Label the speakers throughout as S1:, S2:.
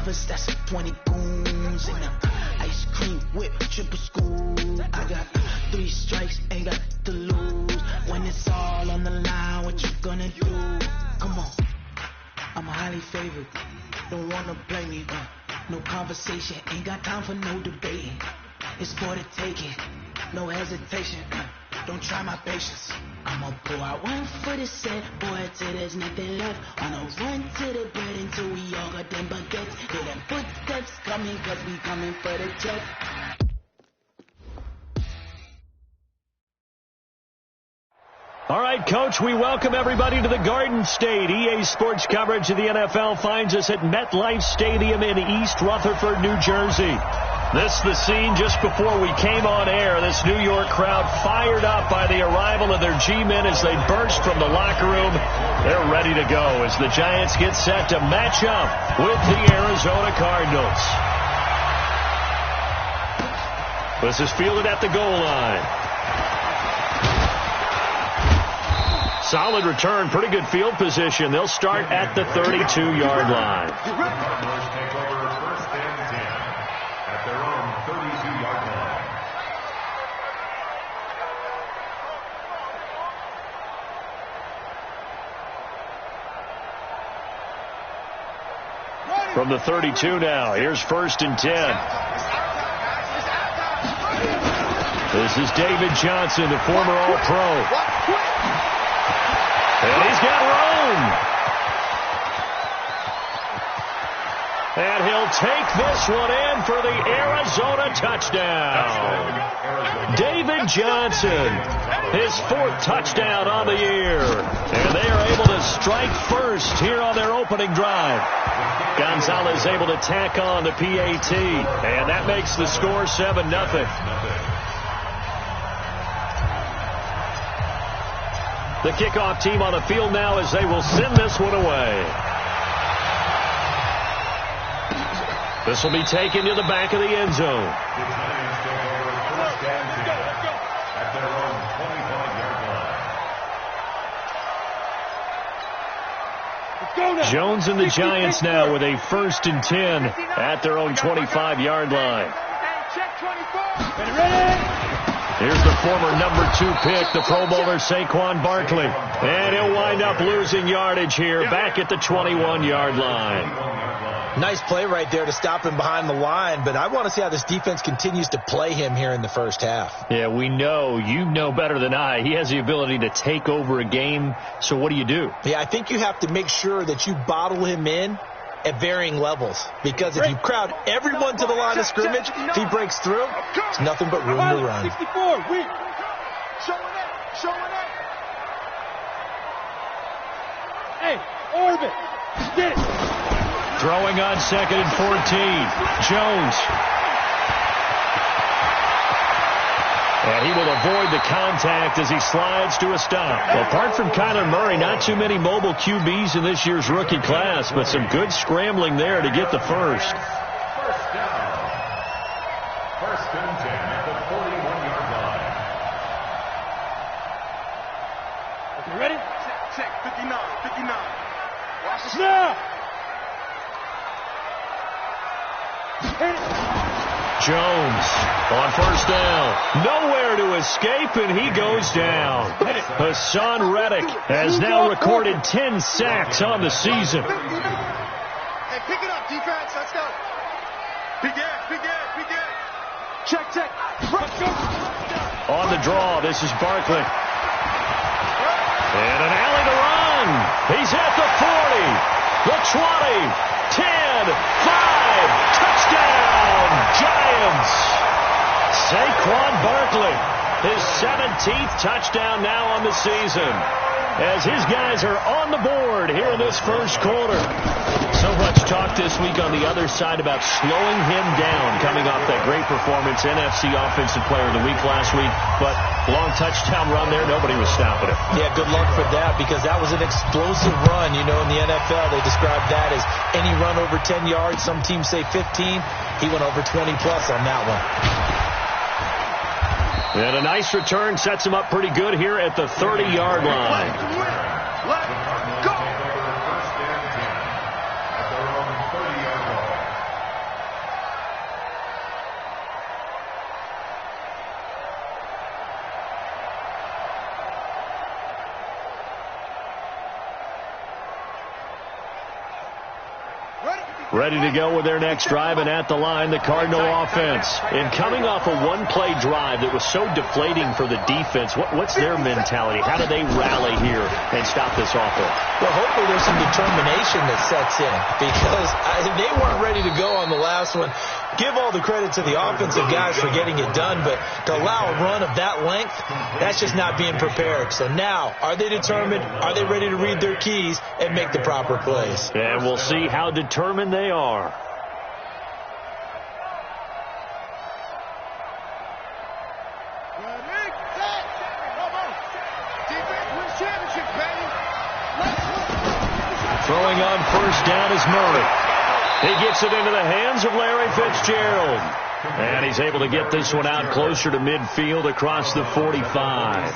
S1: brothers, that's 20 goons. And ice cream whip, triple school. I got 3 strikes, ain't got to lose. When it's all on the line, what you gonna do? Come on, I'm highly favored. Don't wanna blame me, no conversation, ain't got time for no debating. It's for the taking, no hesitation, don't try my patience. I'ma pour out 1 for the set, boy, till there's nothing left. On a run to the bread until we all got them baguettes. Hear them footsteps coming, cause we coming for the check.
S2: All right, Coach, we welcome everybody to the Garden State. EA Sports coverage of the NFL finds us at MetLife Stadium in East Rutherford, New Jersey. This is the scene just before we came on air. This New York crowd fired up by the arrival of their G-men as they burst from the locker room. They're ready to go as the Giants get set to match up with the Arizona Cardinals. This is fielded at the goal line. Solid return, pretty good field position. They'll start at the 32-yard line. From the 32 now, here's 1st and 10. This is David Johnson, the former All-Pro. And he's got room. And he'll take this one in for the Arizona touchdown. David Johnson, his 4th touchdown on the year. And they are able to strike first here on their opening drive. Gonzalez able to tack on the PAT. And that makes the score 7-0. The kickoff team on the field now as they will send this one away. This will be taken to the back of the end zone. Jones and the Giants now with a 1st and 10 at their own 25-yard line. Here's the former number 2 pick, the Pro Bowler Saquon Barkley. And he'll wind up losing yardage here back at the 21-yard line.
S3: Nice play right there to stop him behind the line, but I want to see how this defense continues to play him here in the first half.
S2: Yeah, we know. You know better than I. He has the ability to take over a game, so what do you do?
S3: Yeah, I think you have to make sure that you bottle him in at varying levels, because if you crowd everyone to the line of scrimmage, if he breaks through, it's nothing but room to run.
S4: 64, showing it. Hey, orbit, get it.
S2: Throwing on 2nd and 14. Jones. And he will avoid the contact as he slides to a stop. Well, apart from Kyler Murray, not too many mobile QBs in this year's rookie class, but some good scrambling there to get the first.
S5: First down. 1st and 10 at the 41-yard line.
S4: Okay, ready?
S6: Check, 59. Watch the
S4: snap.
S2: Jones on 1st down. Nowhere to escape, and he goes down. Hassan Reddick has now recorded 10 sacks on the season.
S6: Hey, pick it up, defense. Let's go. Begin.
S4: Check.
S2: On the draw, this is Barkley. And an alley to run. He's at the 40, the 20, 10, 5, touchdown, Giants. Saquon Barkley, his 17th touchdown now on the season, as his guys are on the board here in this first quarter. So much talk this week on the other side about slowing him down, coming off that great performance, NFC Offensive Player of the Week last week. But long touchdown run there, nobody was stopping it.
S3: Yeah, good luck for that, because that was an explosive run. You know, in the NFL, they describe that as any run over 10 yards. Some teams say 15. He went over 20-plus on that one.
S2: And a nice return sets him up pretty good here at the 30-yard line.
S6: Let's go.
S2: ready to go with their next drive, and at the line, the Cardinal offense. And coming off a one-play drive that was so deflating for the defense, what's their mentality? How do they rally here and stop this offense?
S3: Well, hopefully there's some determination that sets in, because they weren't ready to go on the last one. Give all the credit to the offensive guys for getting it done, but to allow a run of that length, that's just not being prepared. So now, are they determined? Are they ready to read their keys and make the proper plays?
S2: And we'll see how determined they are. Throwing on first down is Murray. He gets it into the hands of Larry Fitzgerald. And he's able to get this one out closer to midfield across the 45.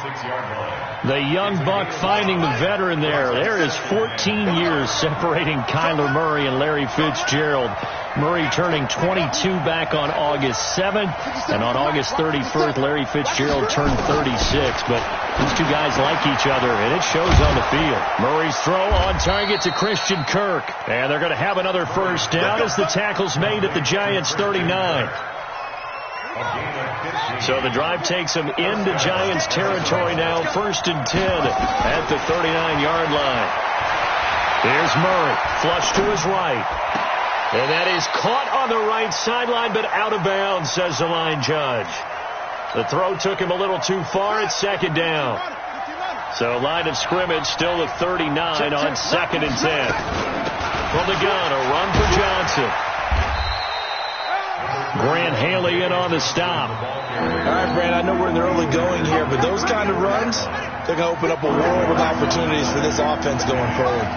S2: The young buck finding the veteran there. There is 14 years separating Kyler Murray and Larry Fitzgerald. Murray turning 22 back on August 7th. And on August 31st, Larry Fitzgerald turned 36. But these two guys like each other, and it shows on the field. Murray's throw on target to Christian Kirk. And they're going to have another first down as the tackle's made at the Giants' 39. So the drive takes them into Giants territory now, 1st and 10 at the 39-yard line. Here's Murray, flush to his right. And that is caught on the right sideline, but out of bounds, says the line judge. The throw took him a little too far at 2nd down. So line of scrimmage still at 39 on 2nd and 10. From the gun, a run for Johnson. Grant Haley in on the stop.
S3: All right, Brand, I know we're in the early going here, but those kind of runs, they're going to open up a world of opportunities for this offense going forward.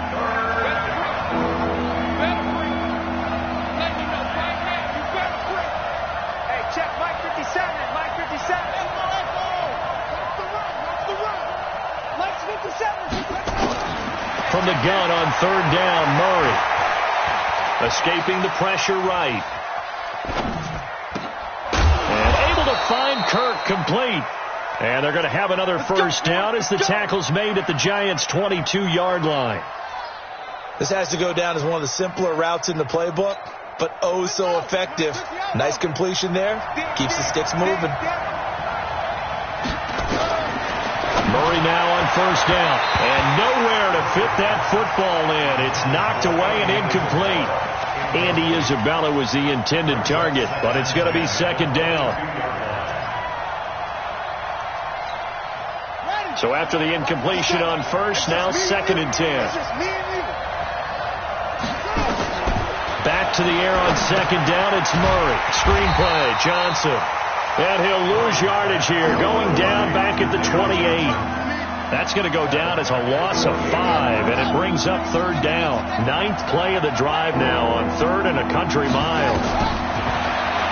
S4: Hey, check Mike 57. Mike 57. Mike 57.
S2: From the gun on 3rd down, Murray. Escaping the pressure right. Find Kirk complete. And they're going to have another first down as the tackle's made at the Giants' 22-yard line.
S3: This has to go down as one of the simpler routes in the playbook, but oh so effective. Nice completion there. Keeps the sticks moving.
S2: Murray now on first down. And nowhere to fit that football in. It's knocked away and incomplete. Andy Isabella was the intended target, but it's going to be 2nd down. So after the incompletion on first, now 2nd and 10. Back to the air on 2nd down, it's Murray. Screenplay, Johnson. And he'll lose yardage here, going down back at the 28. That's going to go down as a loss of 5, and it brings up 3rd down. 9th play of the drive now on 3rd and a country mile.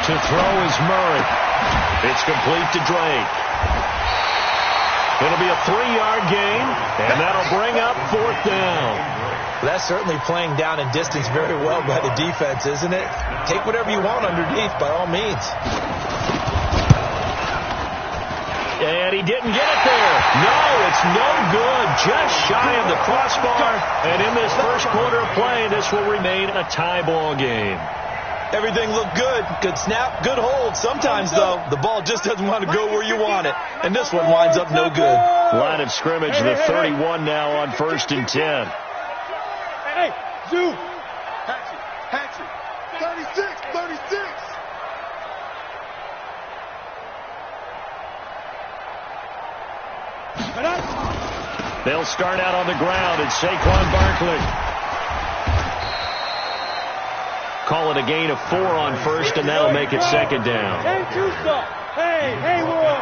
S2: To throw is Murray. It's complete to Drake. It'll be a 3-yard gain, and that'll bring up 4th down.
S3: That's certainly playing down in distance very well by the defense, isn't it? Take whatever you want underneath, by all means.
S2: And he didn't get it there. No, it's no good. Just shy of the crossbar. And in this first quarter of play, this will remain a tie ball game.
S3: Everything looked good. Good snap, good hold. Sometimes, though, the ball just doesn't want to go where you want it. And this one winds up no good.
S2: Line of scrimmage, the 31 now on 1st and 10.
S4: Hey, Zoo.
S6: Hatchet. 36.
S2: They'll start out on the ground. It's Saquon Barkley. Call it a gain of 4 on first, and that'll make it 2nd down.
S4: Hey, Tusa. Hey, Haywood.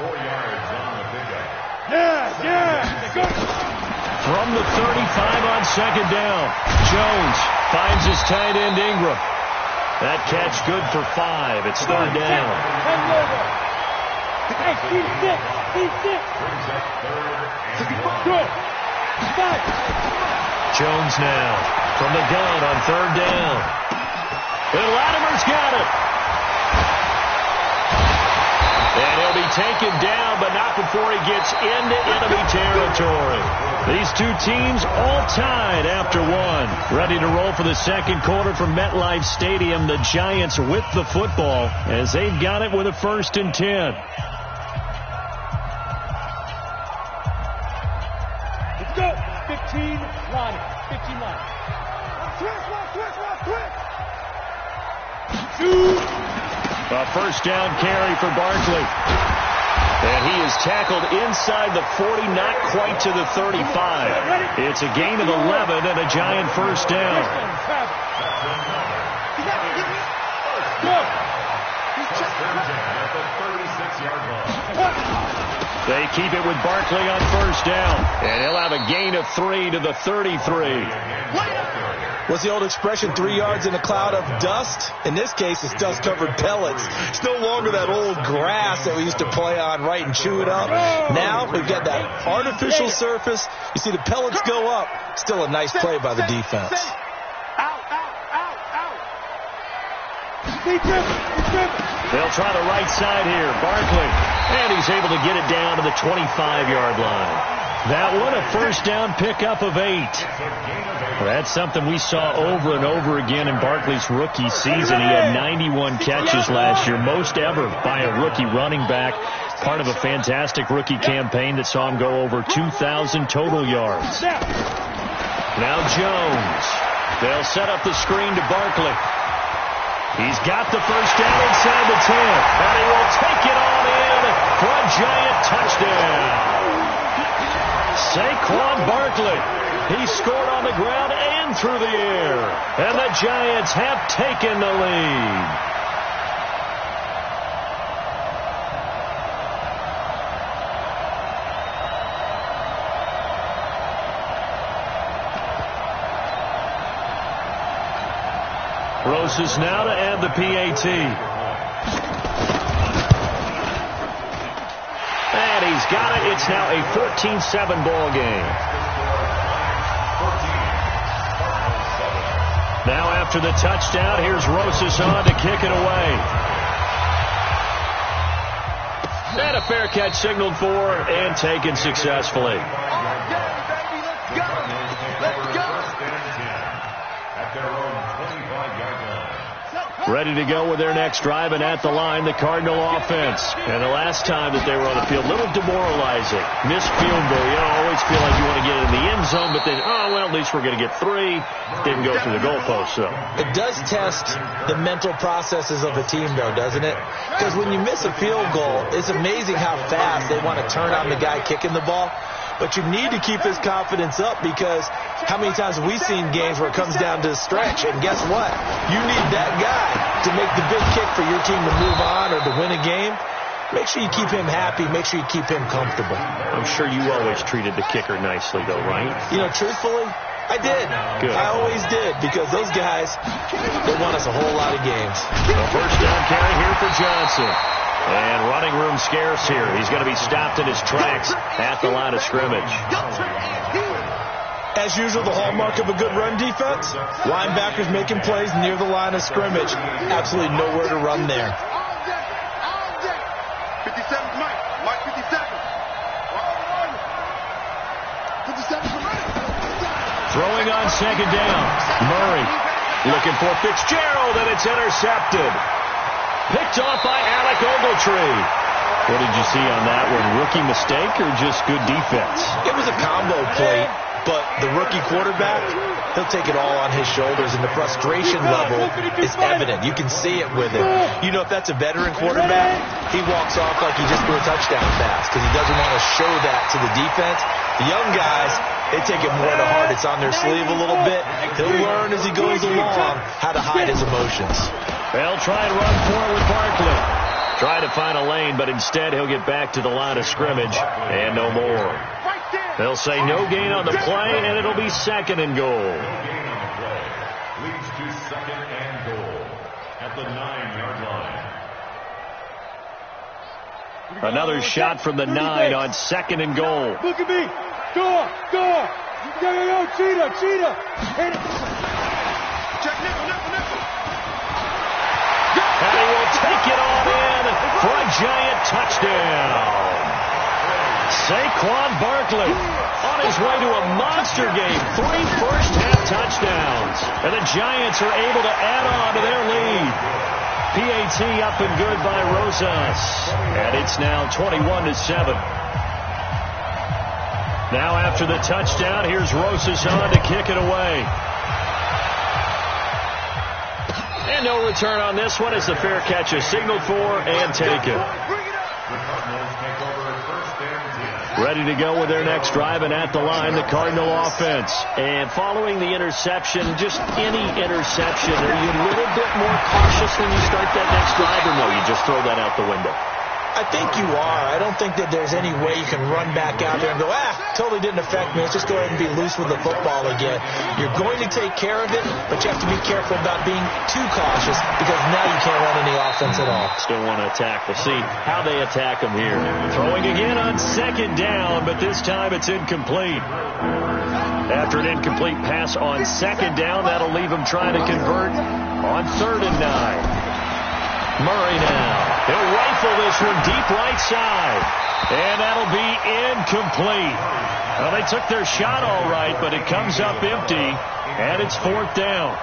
S5: 4 yards on the pickup.
S4: Yeah. Go.
S2: From the 35 on 2nd down, Jones finds his tight end Ingram. That catch good for 5. It's 3rd down.
S4: Hey, he's six. Good. Five.
S2: Jones now from the gun on 3rd down. And Latimer's got it. And he'll be taken down, but not before he gets into enemy territory. These two teams all tied after one. Ready to roll for the second quarter from MetLife Stadium. The Giants with the football as they've got it with a 1st and 10.
S4: Let's go. 15 line. 15 line. Switch. Shoot.
S2: A first down carry for Barkley. And he is tackled inside the 40, not quite to the 35. It's a gain of 11 and a Giant first down. They keep it with Barkley on first down. And he'll have a gain of 3 to the 33.
S3: What's the old expression, 3 yards in a cloud of dust? In this case, it's dust-covered pellets. It's no longer that old grass that we used to play on, right, and chew it up. Now we've got that artificial surface. You see the pellets go up. Still a nice play by the defense.
S2: They'll try the right side here. Barkley. And he's able to get it down to the 25-yard line. That one, a first down pickup of 8. Well, that's something we saw over and over again in Barkley's rookie season. He had 91 catches last year, most ever by a rookie running back. Part of a fantastic rookie campaign that saw him go over 2,000 total yards. Now Jones. They'll set up the screen to Barkley. He's got the first down inside the 10. And he will take it on in for a Giant touchdown. Saquon Barkley. He scored on the ground and through the air. And the Giants have taken the lead. Roses now to add the PAT. And he's got it. It's now a 14-7 ball game. Now after the touchdown, here's Roses on to kick it away. And a fair catch signaled for and taken successfully. Ready to go with their next drive, and at the line, the Cardinal offense. And the last time that they were on the field, a little demoralizing. Missed field goal. You always feel like you want to get it in the end zone, but then, at least we're going to get 3. Didn't go through the goalpost, so.
S3: It does test the mental processes of a team, though, doesn't it? Because when you miss a field goal, it's amazing how fast they want to turn on the guy kicking the ball. But you need to keep his confidence up, because how many times have we seen games where it comes down to a stretch? And guess what? You need that guy to make the big kick for your team to move on or to win a game. Make sure you keep him happy. Make sure you keep him comfortable.
S2: I'm sure you always treated the kicker nicely, though, right?
S3: Truthfully, I did.
S2: Good.
S3: I always did, because those guys, they won us a whole lot of games.
S2: The first down carry here for Johnson. And running room scarce here. He's going to be stopped in his tracks at the line of scrimmage.
S3: As usual, the hallmark of a good run defense, linebackers making plays near the line of scrimmage. Absolutely nowhere to run there.
S6: 57, Mike 57.
S2: Throwing on second down. Murray looking for Fitzgerald, and it's intercepted. Picked off by Alec Ogletree. What did you see on that one? Rookie mistake or just good defense?
S3: It was a combo play, but the rookie quarterback, he'll take it all on his shoulders, and the frustration level is evident. You can see it with him. You know, if that's a veteran quarterback, he walks off like he just threw a touchdown pass because he doesn't want to show that to the defense. The young guys, they take it more to heart. It's on their sleeve a little bit. He'll learn as he goes along how to hide his emotions.
S2: They'll try and run for it with Barkley. Try to find a lane, but instead he'll get back to the line of scrimmage and no more. They'll say no gain on the play, and it'll be second and goal.
S5: No gain on the play. Leads to second and goal at the 9-yard line.
S2: Another shot from the 9 on second and goal.
S4: Look at me. Go. Go, cheetah. Hit it.
S6: Check nickel.
S2: And he will take it all in for a Giant touchdown. Saquon Barkley on his way to a monster game. 3 first-half touchdowns. And the Giants are able to add on to their lead. PAT up and good by Rosas. And it's now 21-7. Now after the touchdown, here's Rosas on to kick it away. And no return on this one as the fair catch is signaled for and taken. Ready to go with their next drive, and at the line, the Cardinal offense. And following the interception, just any interception, are you a little bit more cautious when you start that next drive, or no, you just throw that out the window?
S3: I think you are. I don't think that there's any way you can run back out there and go, totally didn't affect me. Let's just go ahead and be loose with the football again. You're going to take care of it, but you have to be careful about being too cautious because now you can't run any offense at all.
S2: Still want to attack. We'll see how they attack them here. Throwing again on second down, but this time it's incomplete. After an incomplete pass on second down, that'll leave them trying to convert on 3rd and 9. Murray now. He'll rifle this one deep right side. And that'll be incomplete. Well, they took their shot all right, but it comes up empty. And it's 4th down.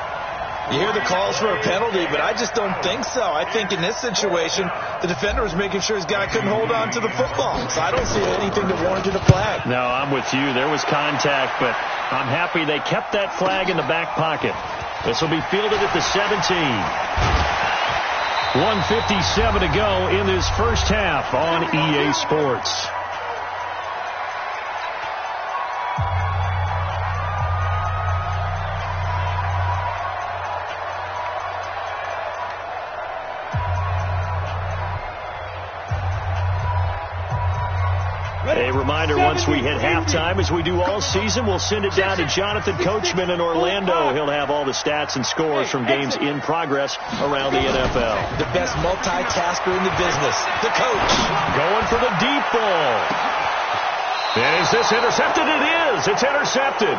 S3: You hear the calls for a penalty, but I just don't think so. I think in this situation, the defender was making sure his guy couldn't hold on to the football. So I don't see anything that warranted a flag.
S2: No, I'm with you. There was contact, but I'm happy they kept that flag in the back pocket. This will be fielded at the 17. 1:57 to go in this first half on EA Sports. A reminder, once we hit halftime, as we do all season, we'll send it down to Jonathan Coachman in Orlando. He'll have all the stats and scores from games in progress around the NFL.
S3: The best multitasker in the business, the coach.
S2: Going for the deep ball. And is this intercepted? It is. It's intercepted.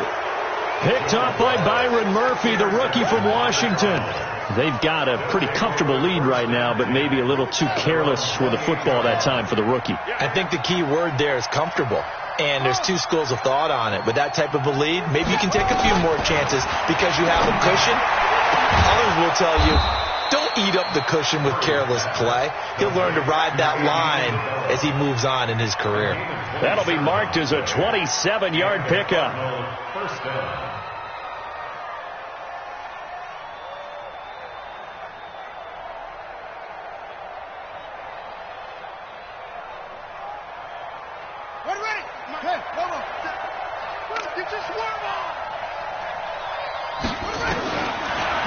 S2: Picked up by Byron Murphy, the rookie from Washington. They've got a pretty comfortable lead right now, but maybe a little too careless with the football that time for the rookie.
S3: I think the key word there is comfortable. And there's two schools of thought on it. With that type of a lead, maybe you can take a few more chances because you have a cushion. Others will tell you, don't eat up the cushion with careless play. He'll learn to ride that line as he moves on in his career.
S2: That'll be marked as a 27-yard pickup.
S5: First down.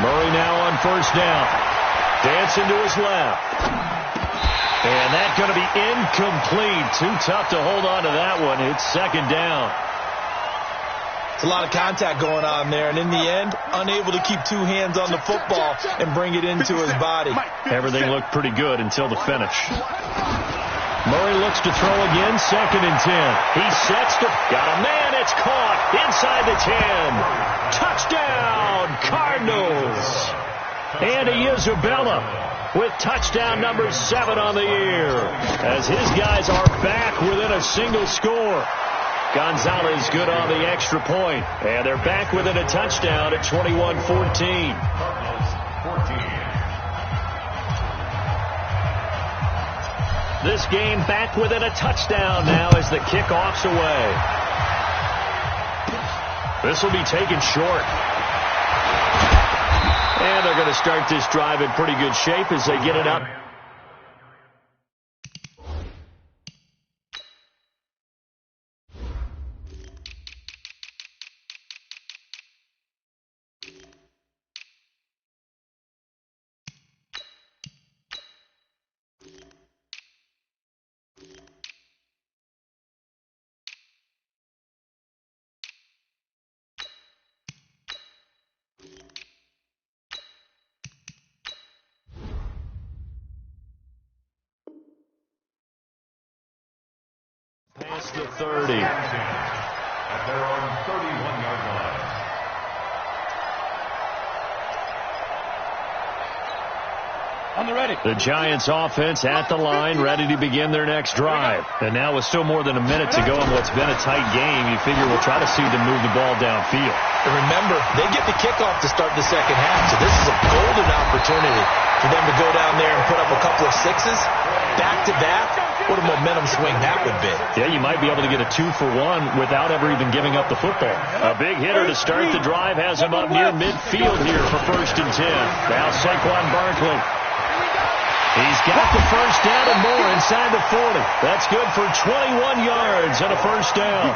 S2: Murray now on first down. Dancing to his left. And that's going to be incomplete. Too tough to hold on to that one. It's 2nd down.
S3: It's a lot of contact going on there, and in the end, unable to keep two hands on the football and bring it into his body.
S2: Everything looked pretty good until the finish. Murray looks to throw again, 2nd and 10. He sets to, got a man, it's caught inside the 10. Touchdown, Cardinals. Andy Isabella with touchdown number 7 on the year, as his guys are back within a single score. Gonzalez good on the extra point, and they're back within a touchdown at 21-14. This game back within a touchdown now as the kickoff's away. This will be taken short. And they're going to start this drive in pretty good shape as they get it up. Past the 30.
S5: At their own 31-yard line.
S4: On the ready.
S2: The Giants offense at the line, ready to begin their next drive. And now with still more than a minute to go in what's been a tight game, you figure we'll try to see them move the ball downfield.
S3: And remember, they get the kickoff to start the second half, so this is a golden opportunity for them to go down there and put up a couple of sixes back-to-back. What a momentum swing that would be. Yeah, you might be able to get a 2-for-1 without ever even giving up the football. A big hitter to start the drive has him up near midfield here for 1st and 10. Now Saquon Barkley. He's got the first down and more inside the 40. That's good for 21 yards and a first down.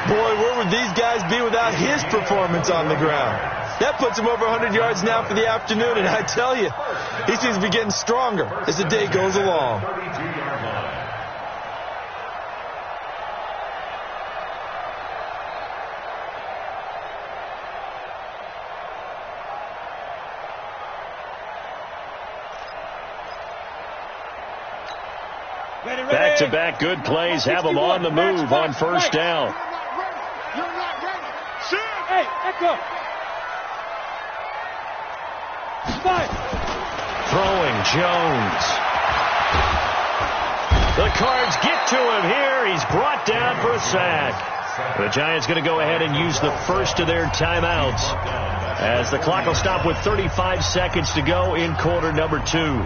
S3: Boy, where would these guys be without his performance on the ground? That puts him over 100 yards now for the afternoon, and I tell you, he seems to be getting stronger as the day goes along.
S2: Back-to-back good plays have them on the move on first down.
S4: Hey, echo.
S2: Throwing Jones. The Cards get to him here. He's brought down for a sack. The Giants going to go ahead and use the first of their timeouts as the clock will stop with 35 seconds to go in quarter number 2.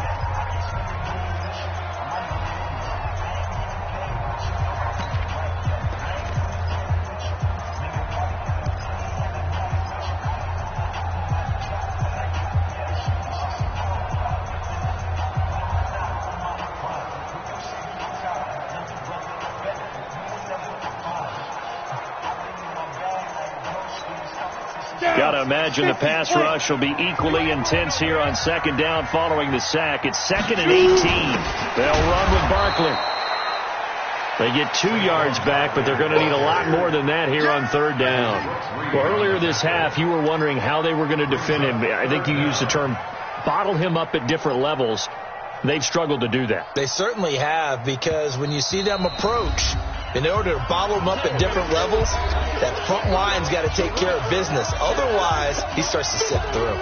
S2: Got to imagine the pass rush will be equally intense here on second down following the sack. It's 2nd and 18. They'll run with Barkley. They get 2 yards back, but they're going to need a lot more than that here on 3rd down. Well, earlier this half, you were wondering how they were going to defend him. I think you used the term bottle him up at different levels. They've struggled to do that.
S3: They certainly have, because when you see them approach, in order to bottle them up at different levels, that front line's got to take care of business. Otherwise, he starts to sift through.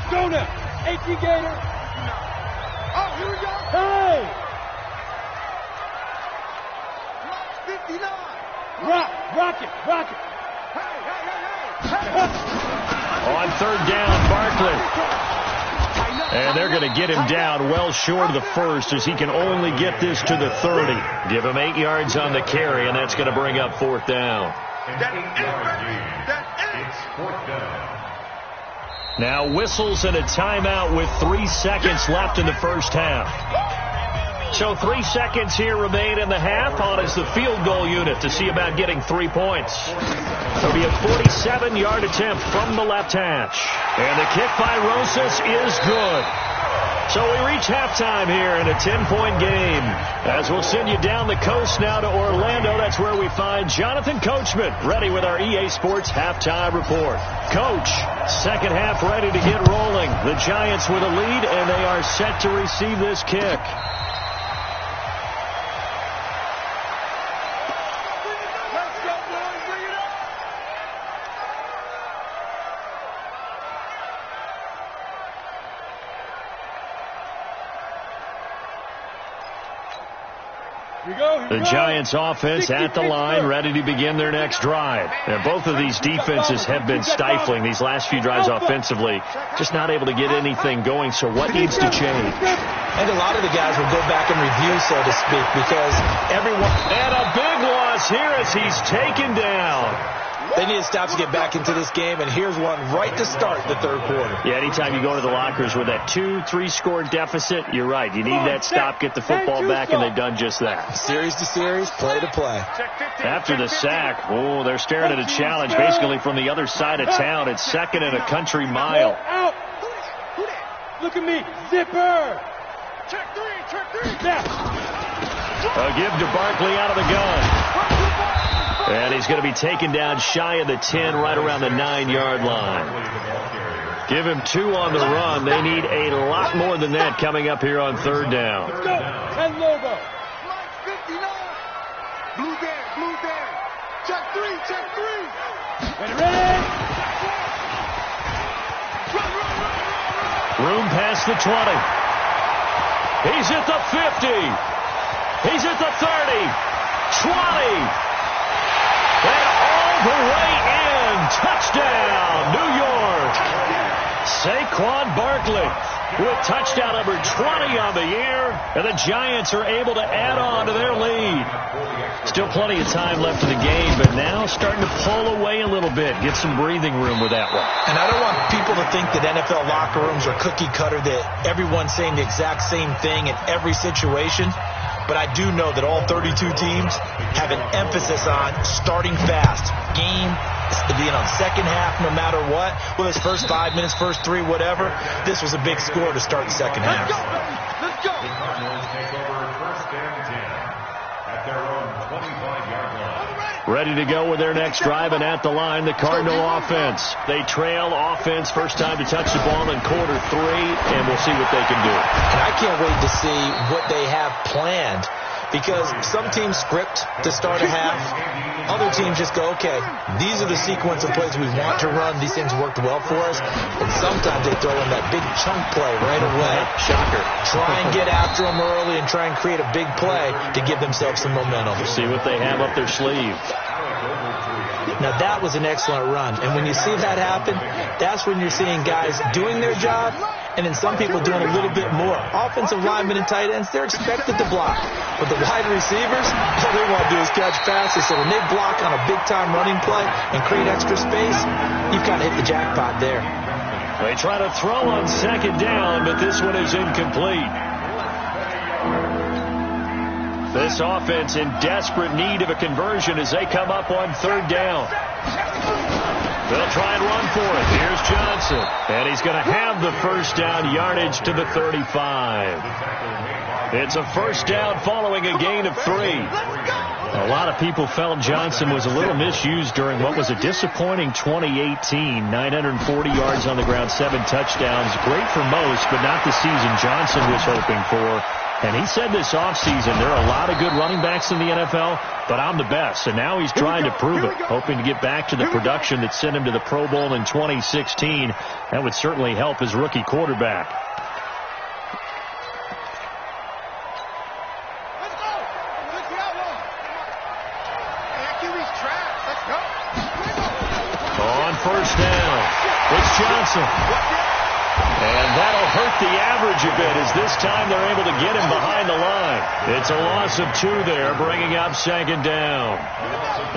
S4: Go now. 18 Gator.
S6: Oh, here we go.
S4: Hey!
S6: 59.
S4: Rock it.
S6: Hey.
S2: On 3rd down, Barkley. And they're going to get him down well short of the first as he can only get this to the 30. Give him 8 yards on the carry, and that's going to bring up 4th down.
S5: It's 4th down.
S2: Now whistles and a timeout with 3 seconds left in the first half. So 3 seconds here remain in the half on as the field goal unit to see about getting 3 points. It'll be a 47-yard attempt from the left hash. And the kick by Rosas is good. So we reach halftime here in a 10-point game. As we'll send you down the coast now to Orlando, that's where we find Jonathan Coachman ready with our EA Sports halftime report. Coach, second half ready to get rolling. The Giants with a lead, and they are set to receive this kick. The Giants offense at the line, ready to begin their next drive. And both of these defenses have been stifling these last few drives offensively. Just not able to get anything going, so what needs to change?
S3: I think a lot of the guys will go back and review, so to speak, because everyone...
S2: And a big loss here as he's taken down.
S3: They need to stop to get back into this game, and here's one right to start the 3rd quarter.
S2: Yeah, anytime you go to the lockers with that 2-3 score deficit, you're right. You need that stop, get the football back, and they've done just that.
S3: Series to series, play to play.
S2: After the sack, they're staring at a challenge basically from the other side of town. It's 2nd and a country mile.
S4: Out. Look at me. Zipper.
S6: Check three.
S2: A give to Barkley out of the gun. And he's going to be taken down shy of the 10, right around the 9-yard line. Give him 2 on the run. They need a lot more than that coming up here on 3rd down.
S4: Let's go. 10 logo.
S6: Mike 59. Blue there. Check 3.
S4: Ready.
S2: Room past the 20. He's at the 50. He's at the 30. 20. And all the way in. Touchdown, New York. Saquon Barkley with touchdown number 20 on the year. And the Giants are able to add on to their lead. Still plenty of time left in the game, but now starting to pull away a little bit. Get some breathing room with that one.
S3: And I don't want people to think that NFL locker rooms are cookie cutter, that everyone's saying the exact same thing in every situation. But I do know that all 32 teams have an emphasis on starting fast. Game, second half, no matter what. Whether it's first 5 minutes, first 3, whatever. This was a big score to start the second half.
S6: Let's go.
S5: The Cardinals take over 1st and 10 at their own 25-yard line.
S2: Ready to go with their next drive, and at the line, the Cardinal offense. They trail offense, first time to touch the ball in quarter 3, and we'll see what they can do.
S3: And I can't wait to see what they have planned, because some teams script to start a half. Other teams just go, okay, these are the sequence of plays we want to run. These things worked well for us. And sometimes they throw in that big chunk play right away.
S2: Shocker.
S3: Try and get after them early and try and create a big play to give themselves some momentum.
S2: See what they have up their sleeve.
S3: Now, that was an excellent run. And when you see that happen, that's when you're seeing guys doing their job, and then some people doing a little bit more. Offensive linemen and tight ends, they're expected to block. But the wide receivers, all they want to do is catch passes. So when they block on a big-time running play and create extra space, you've kind of hit the jackpot there.
S2: They try to throw on 2nd down, but this one is incomplete. This offense in desperate need of a conversion as they come up on 3rd down. They'll try and run for it. Here's Johnson. And he's going to have the first down, yardage to the 35. It's a first down following a gain of 3. A lot of people felt Johnson was a little misused during what was a disappointing 2018. 940 yards on the ground, 7 touchdowns. Great for most, but not the season Johnson was hoping for. And he said this offseason, there are a lot of good running backs in the NFL, but I'm the best. And now he's trying to prove it, hoping to get back to the production that sent him to the Pro Bowl in 2016. That would certainly help his rookie quarterback.
S6: Let's go. Let's get out long. QB's trash. Let's go.
S2: On first down, it's Johnson. And that'll hurt the average a bit as this time they're able to get him behind the line. It's a loss of 2 there, bringing up 2nd down.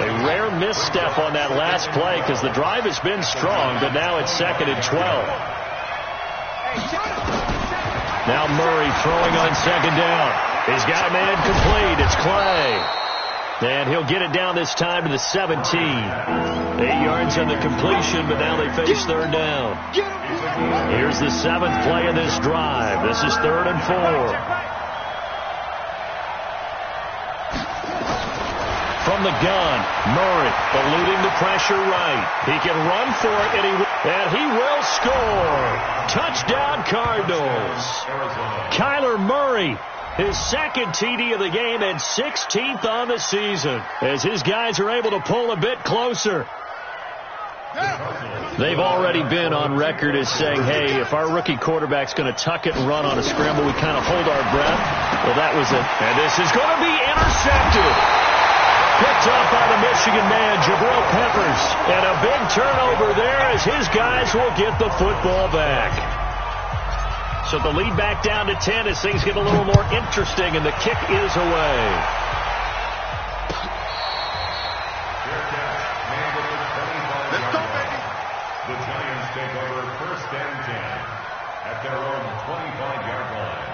S2: A rare misstep on that last play because the drive has been strong, but now it's 2nd and 12. Now Murray throwing on 2nd down. He's got a man complete. It's Clay. And he'll get it down this time to the 17. 8 yards on the completion, but now they face 3rd down. Here's the 7th play of this drive. This is 3rd and 4. From the gun, Murray eluding the pressure right. He can run for it, and he will score. Touchdown, Cardinals. Kyler Murray, his 2nd TD of the game and 16th on the season, as his guys are able to pull a bit closer. They've already been on record as saying, hey, if our rookie quarterback's going to tuck it and run on a scramble, we kind of hold our breath. Well, that was it. And this is going to be intercepted. Picked up by the Michigan man, Jabril Peppers. And a big turnover there as his guys will get the football back. So the lead back down to 10 as things get a little more interesting, and the kick is away.
S6: Let's go, baby.
S5: The Giants take over 1st and 10 at their own 25-yard line.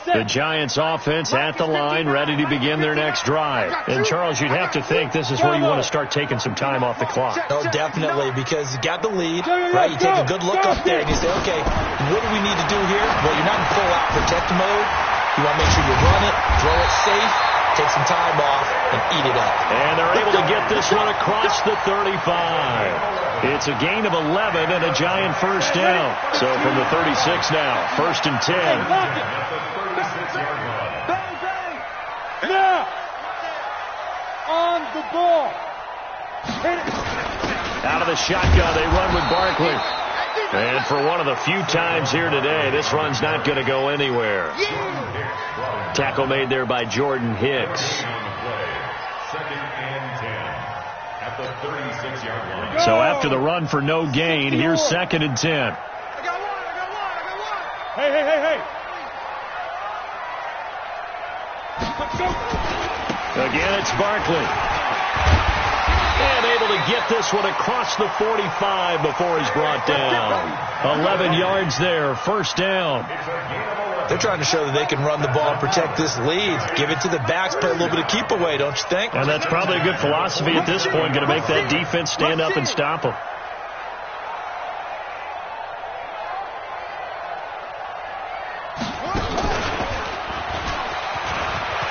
S2: The Giants offense at the line, ready to begin their next drive. And, Charles, you'd have to think this is where you want to start taking some time off the clock.
S3: Oh, definitely, because you got the lead, right? You take a good look up there and you say, okay, what do we need to do here? Well, you're not in full-out protect mode. You want to make sure you run it, throw it safe, take some time off, and eat it up.
S2: And they're able to get this one across the 35. It's a gain of 11 and a Giant first down. So from the 36 now, 1st and 10.
S4: Now, on the ball.
S2: Out of the shotgun, they run with Barkley. And for one of the few times here today, this run's not going to go anywhere. Tackle made there by Jordan Hicks.
S5: 2nd and 10 at the 36-yard line.
S2: So after the run for no gain, here's 2nd and 10.
S6: I got one.
S4: Hey.
S2: Again, it's Barkley. And able to get this one across the 45 before he's brought down. 11 yards there, 1st down.
S3: They're trying to show that they can run the ball and protect this lead. Give it to the backs, play a little bit of keep away, don't you think?
S2: And that's probably a good philosophy at this point, going to make that defense stand up and stop them.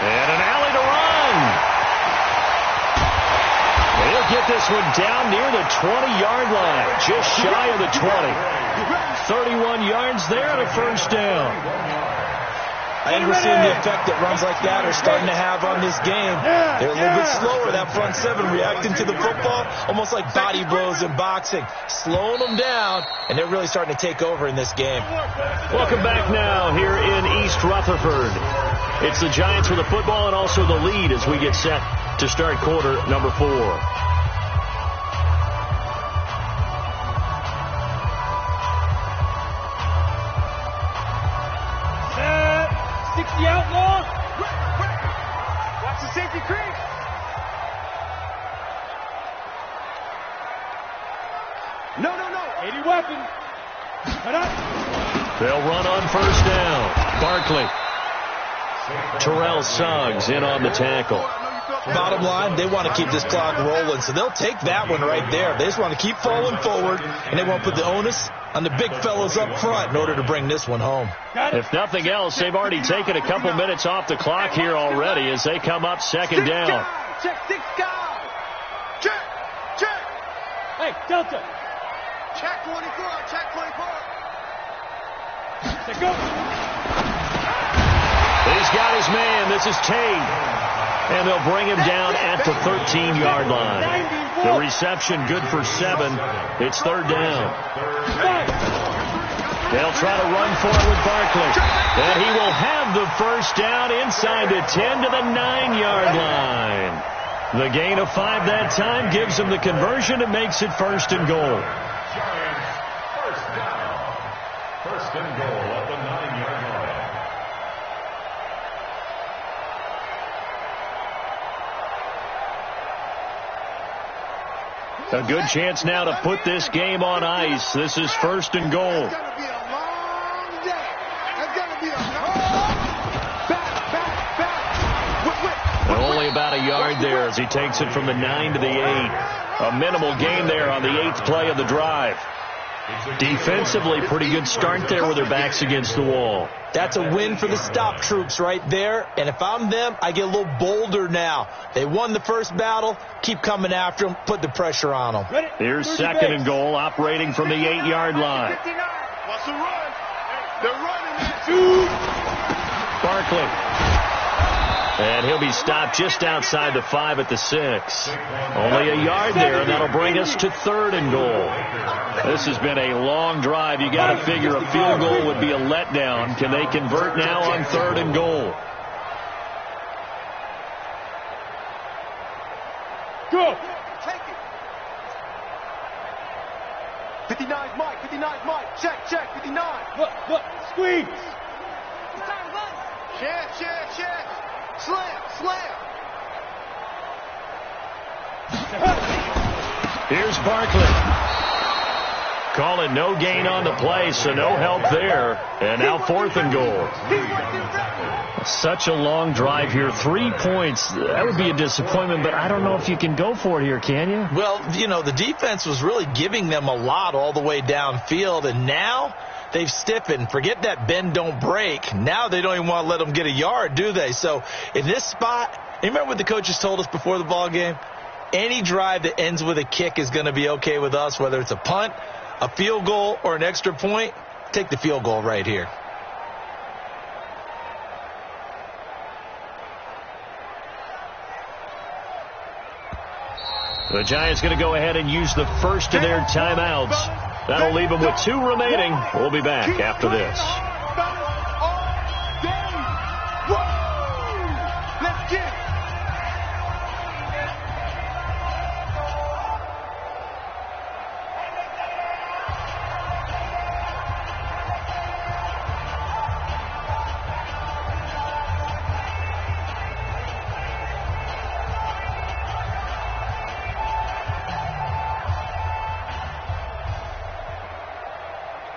S2: And an alley to run. They'll get this one down near the 20-yard line, just shy of the 20. 31 yards there and a 1st down.
S3: I think we're seeing the effect that runs like that are starting to have on this game. They're a little bit slower, that front seven, reacting to the football, almost like body blows in boxing, slowing them down, and they're really starting to take over in this game.
S2: Welcome back now here in East Rutherford. It's the Giants with the football and also the lead as we get set to start quarter number 4.
S4: 60 outlaw. Watch the safety creep. No. 80 weapon.
S2: They'll run on 1st down. Barkley. Terrell Suggs in on the tackle.
S3: Bottom line, they want to keep this clock rolling, so they'll take that one right there. They just want to keep falling forward, and they want to put the onus on the big fellas up front in order to bring this one home.
S2: If nothing else, they've already taken a couple minutes off the clock here already as they come up 2nd down.
S6: Check.
S4: Hey, Delta.
S6: Check 24.
S4: Let's go.
S2: He's got his man. This is Tate. And they'll bring him down at the 13-yard line. The reception good for 7. It's 3rd down. They'll try to run for it with Barkley. And he will have the 1st down inside the 10 to the 9-yard line. The gain of 5 that time gives him the conversion and makes it 1st and goal.
S5: Giants, 1st down. 1st and goal at the 9-yard line.
S2: A good chance now to put this game on ice. This is 1st and goal.
S6: It's going to be a long day. It's going to be a long back.
S2: Only about a yard there as he takes it from the 9 to the 8. A minimal gain there on the 8th play of the drive. Defensively, pretty good start there with their backs against the wall.
S3: That's a win for the stop troops right there. And if I'm them, I get a little bolder now. They won the first battle. Keep coming after them. Put the pressure on them.
S2: Here's 2nd and goal, operating from the 8-yard line.
S6: What's the run? They're running.
S2: Barkley. And he'll be stopped just outside the 5 at the 6. Only a yard there, and that'll bring us to 3rd and goal. This has been a long drive. You got to figure a field goal would be a letdown. Can they convert now on 3rd and goal?
S4: Go.
S6: Take it. 59's Mike. 59's Mike. Check. 59.
S4: Look. Squeeze.
S6: Check. Slam.
S2: Here's Barkley. Call it no gain on the play, so no help there. And now 4th and goal. Such a long drive here. 3 points. That would be a disappointment, but I don't know if you can go for it here, can you?
S3: Well, you know, the defense was really giving them a lot all the way downfield, and now they've stiffened. Forget that bend, don't break. Now they don't even want to let them get a yard, do they? So in this spot, you remember what the coaches told us before the ball game? Any drive that ends with a kick is going to be okay with us, whether it's a punt, a field goal, or an extra point. Take the field goal right here.
S2: The Giants going to go ahead and use the first of their timeouts. That'll leave them with 2 remaining. We'll be back after this.
S6: Let's get it.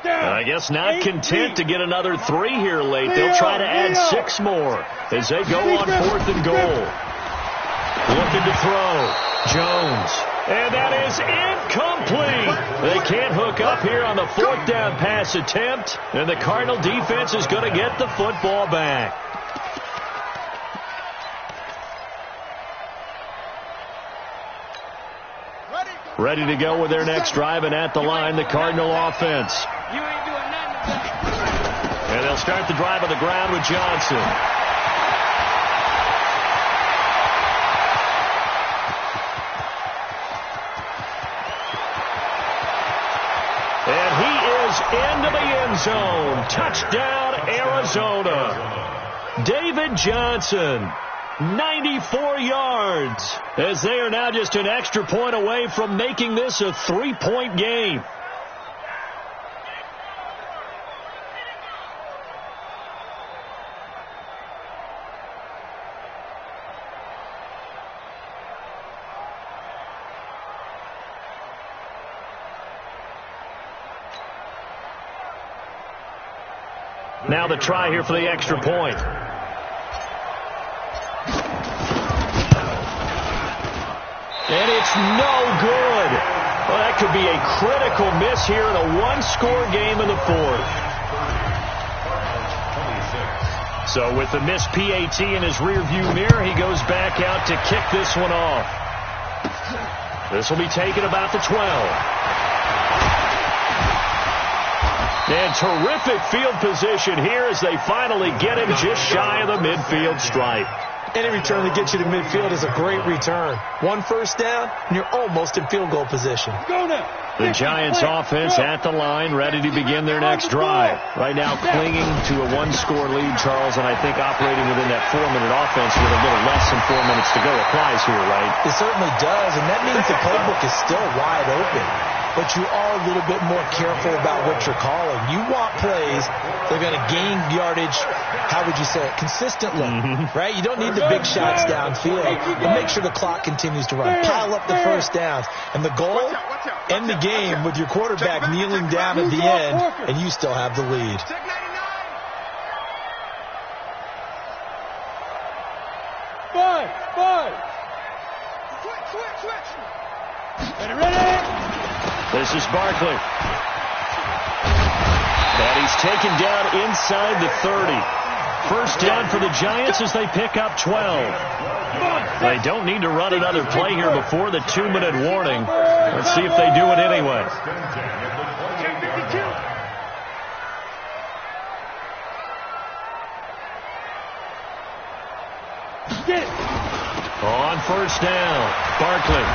S2: I guess not content to get another 3 here late. They'll try to add 6 more as they go on 4th and goal. Looking to throw. Jones. And that is incomplete. They can't hook up here on the 4th down pass attempt. And the Cardinal defense is going to get the football back. Ready to go with their next drive, and at the line, the Cardinal offense. And they'll start the drive on the ground with Johnson. And he is into the end zone. Touchdown, Arizona. David Johnson. 94 yards, as they are now just an extra point away from making this a 3-point game. Now the try here for the extra point. And it's no good. Well, that could be a critical miss here in a 1-score game in the 4th. So with the missed PAT in his rearview mirror, he goes back out to kick this one off. This will be taken about the 12. And terrific field position here as they finally get him just shy of the midfield stripe.
S3: Any return that gets you to midfield is a great return. 1 first down, and you're almost in field goal position.
S4: Go now.
S2: The Giants offense at the line, ready to begin their next drive. Right now clinging to a 1-score lead, Charles, and I think operating within that 4-minute offense with a little less than 4 minutes to go applies here, right?
S3: It certainly does, and that means the playbook is still wide open. But you are a little bit more careful about what you're calling. You want plays that are going to gain yardage, how would you say it, consistently, right? You don't need the big shots downfield, but make sure the clock continues to run. Pile up the first downs. And the goal, end the game with your quarterback kneeling down at the end, and you still have the lead.
S4: Five. Ready.
S2: This is Barkley. And he's taken down inside the 30. First down for the Giants as they pick up 12. They don't need to run another play here before the 2-minute warning. Let's see if they do it anyway. On first down, Barkley.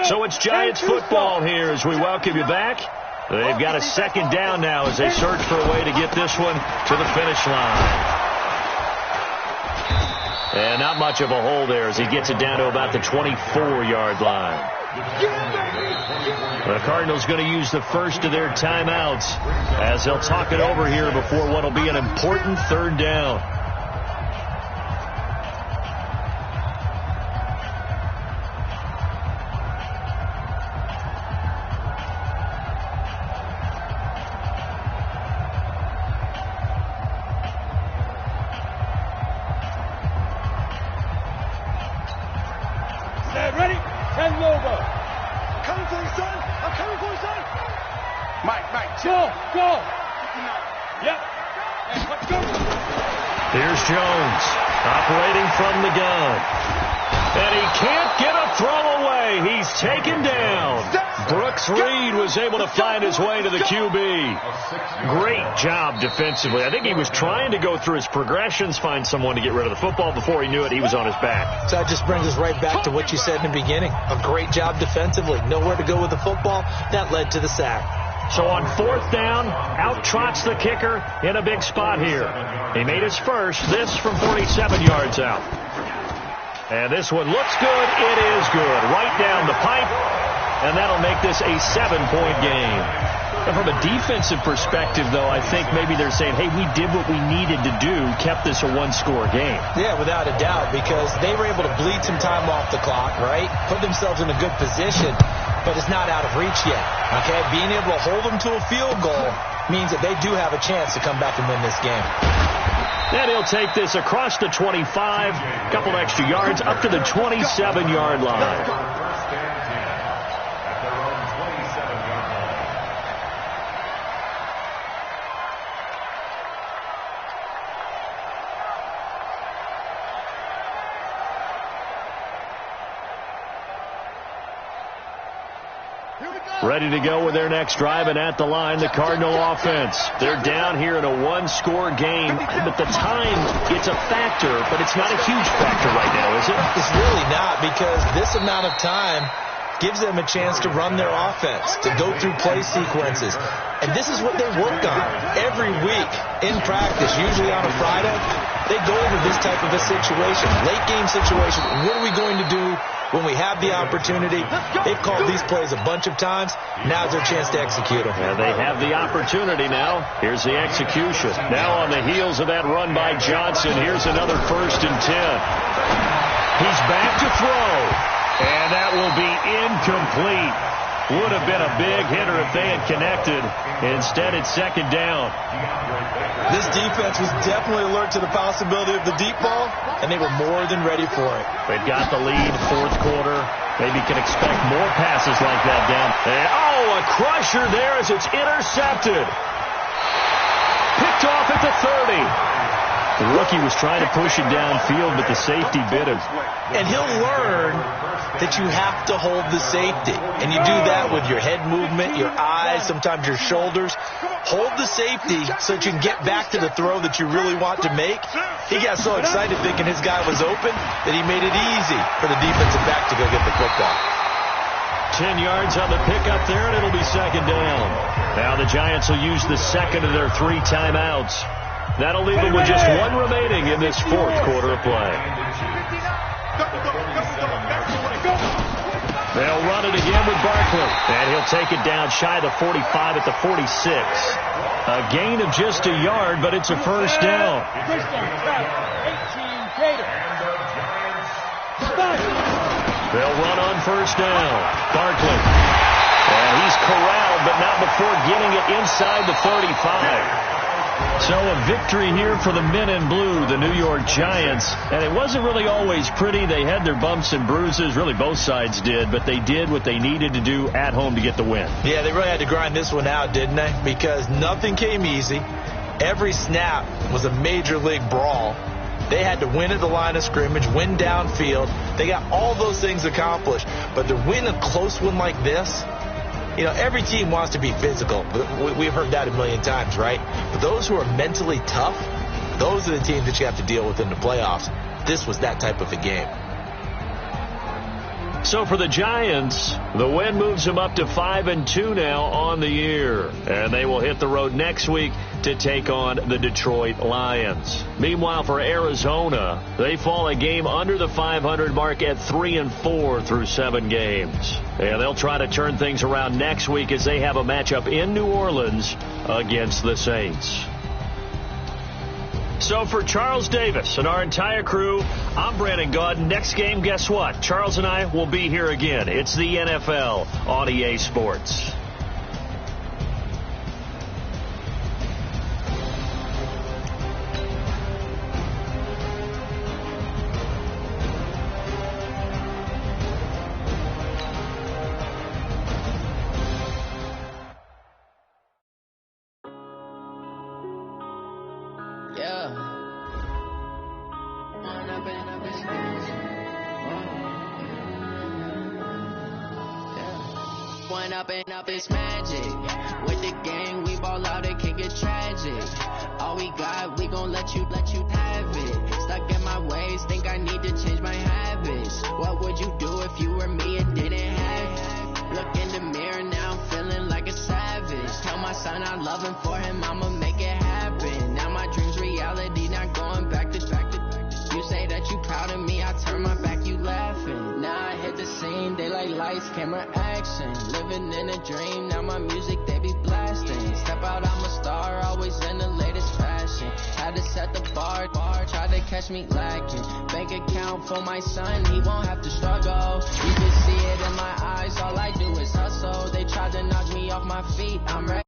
S2: So it's Giants football here as we welcome you back. They've got a second down now as they search for a way to get this one to the finish line. And not much of a hole there as he gets it down to about the 24-yard line. The Cardinals going to use the first of their timeouts as they'll talk it over here before what will be an important third down.
S4: Ready? 10 over.
S6: Coming for you, son. I'm coming for you, son. Mike.
S4: Go. Yep. And let's go.
S2: Here's Jones operating from the gun. And he can't get a throw away. He's taken down. Brooks Reed was able to find his way to the QB. Great job defensively. I think he was trying to go through his progressions, find someone to get rid of the football. Before he knew it, he was on his back.
S3: So that just brings us right back to what you said in the beginning. A great job defensively. Nowhere to go with the football. That led to the sack.
S2: So on fourth down, out trots the kicker in a big spot here. He made his first, this from 47 yards out. And this one looks good. It is good. Right down the pipe. And that'll make this a 7-point game. And from a defensive perspective, though, I think maybe they're saying, hey, we did what we needed to do, kept this a one-score game.
S3: Yeah, without a doubt, because they were able to bleed some time off the clock, right? Put themselves in a good position, but it's not out of reach yet, okay? Being able to hold them to a field goal means that they do have a chance to come back and win this game.
S2: And he'll take this across the 25, a couple extra yards, up to the 27-yard line. Ready to go with their next drive, and at the line, the Cardinal offense. They're down here in a one-score game, but the time, it's a factor, but it's not a huge factor right now, is it?
S3: It's really not, because this amount of time gives them a chance to run their offense, to go through play sequences. And this is what they work on every week in practice, usually on a Friday. They go over this type of a situation, late game situation. What are we going to do when we have the opportunity? They've called these plays a bunch of times. Now's their chance to execute them.
S2: And they have the opportunity now. Here's the execution. Now on the heels of that run by Johnson, here's another 1st and 10. He's back to throw. And that will be incomplete. Would have been a big hitter if they had connected. Instead, it's 2nd down.
S3: This defense was definitely alert to the possibility of the deep ball, and they were more than ready for it.
S2: They've got the lead, 4th quarter. Maybe can expect more passes like that down. And, a crusher there as it's intercepted. Picked off at the 30. The rookie was trying to push it downfield, but the safety bit him.
S3: And he'll learn that you have to hold the safety. And you do that with your head movement, your eyes, sometimes your shoulders. Hold the safety so that you can get back to the throw that you really want to make. He got so excited thinking his guy was open that he made it easy for the defensive back to go get the football.
S2: 10 yards on the pickup there, and it'll be 2nd down. Now the Giants will use the second of their 3 timeouts. That'll leave them with just 1 remaining in this 4th quarter of play. They'll run it again with Barkley. And he'll take it down shy of the 45 at the 46. A gain of just a yard, but it's a 1st down. They'll run on 1st down. Barkley. And he's corralled, but not before getting it inside the 35. So a victory here for the men in blue, the New York Giants. And it wasn't really always pretty. They had their bumps and bruises. Really, both sides did. But they did what they needed to do at home to get the win.
S3: Yeah, they really had to grind this one out, didn't they? Because nothing came easy. Every snap was a major league brawl. They had to win at the line of scrimmage, win downfield. They got all those things accomplished. But to win a close one like this, you know, every team wants to be physical. We've heard that a million times, right? But those who are mentally tough, those are the teams that you have to deal with in the playoffs. This was that type of a game.
S2: So for the Giants, the win moves them up to 5-2 now on the year. And they will hit the road next week to take on the Detroit Lions. Meanwhile, for Arizona, they fall a game under the 500 mark at 3-4 through 7 games. And they'll try to turn things around next week as they have a matchup in New Orleans against the Saints. So for Charles Davis and our entire crew, I'm Brandon Gaud. Next game, guess what? Charles and I will be here again. It's the NFL on EA Sports.
S7: Up is magic. With the gang, we ball out, it can get tragic. All we got, we gon' let you have it. Stuck in my ways, think I need to change my habits. What would you do if you were me and didn't have it? Look in the mirror, now I'm feeling like a savage. Tell my son I love him, for him I'ma make it happen. Now my dream's reality, not going back to. You say that you proud of me, I turn my back, you laughing. Now I hit the scene, they like lights, camera, action. Living in a dream, now my music, they be blasting. Step out, I'm a star, always in the latest fashion. Had to set the bar, try to catch me lacking. Bank account for my son, he won't have to struggle. You can see it in my eyes, all I do is hustle. They tried to knock me off my feet, I'm ready.